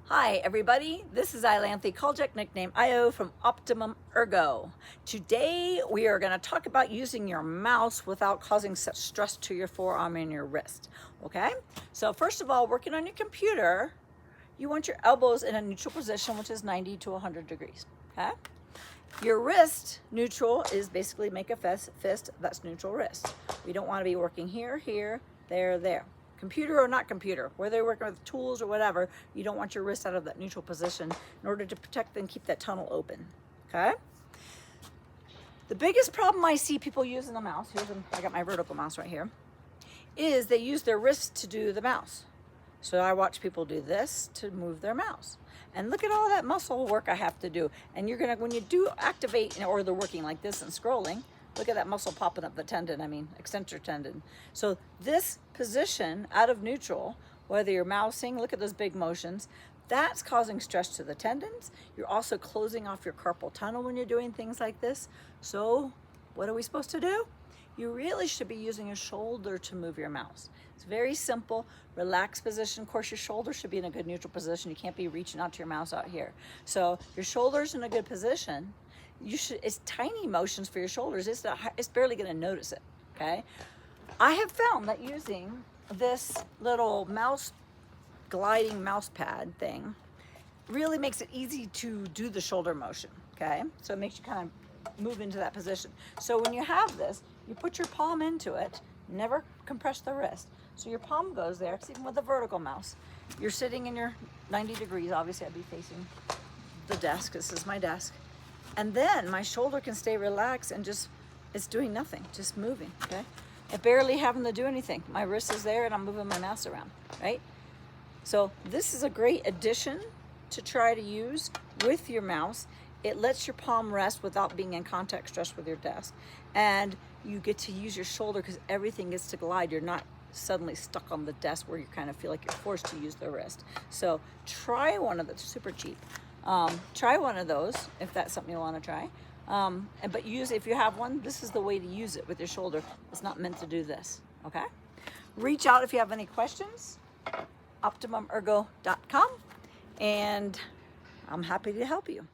Hi everybody, this is Ilanthe Koljek, nickname IO from Optimum Ergo. Today we are going to talk about using your mouse without causing such stress to your forearm and your wrist. Okay, so first of all, working on your computer, you want your elbows in a neutral position, which is 90 to 100 degrees. Okay, your wrist neutral is basically make a fist, that's neutral wrist. We don't want to be working here, here, there. Computer or not computer, whether you're working with tools or whatever, you don't want your wrist out of that neutral position in order to protect and keep that tunnel open, okay? The biggest problem I see people using the mouse, I got my vertical mouse right here, is they use their wrist to do the mouse. So I watch people do this to move their mouse. And look at all that muscle work I have to do. And you're gonna, when you do activate, or they're working like this and scrolling, look at that muscle popping up the tendon, extensor tendon. So this position out of neutral, whether you're mousing, look at those big motions, that's causing stress to the tendons. You're also closing off your carpal tunnel when you're doing things like this. So what are we supposed to do? You really should be using your shoulder to move your mouse. It's very simple, relaxed position. Of course, your shoulder should be in a good neutral position. You can't be reaching out to your mouse out here. So your shoulder's in a good position. It's tiny motions for your shoulders. It's barely gonna notice it, okay? I have found that using this little gliding mouse pad thing really makes it easy to do the shoulder motion, okay? So it makes you kind of move into that position. So when you have this, you put your palm into it, never compress the wrist. So your palm goes there, it's even with the vertical mouse. You're sitting in your 90 degrees, obviously I'd be facing the desk, this is my desk. And then my shoulder can stay relaxed and it's doing nothing, just moving, okay? I barely having to do anything. My wrist is there and I'm moving my mouse around, right? So this is a great addition to try to use with your mouse. It lets your palm rest without being in contact stress with your desk. And you get to use your shoulder because everything gets to glide. You're not suddenly stuck on the desk where you kind of feel like you're forced to use the wrist. So try one of those, super cheap. Try one of those if that's something you want to try. But if you have one, this is the way to use it with your shoulder. It's not meant to do this, okay? Reach out if you have any questions, optimumergo.com, and I'm happy to help you.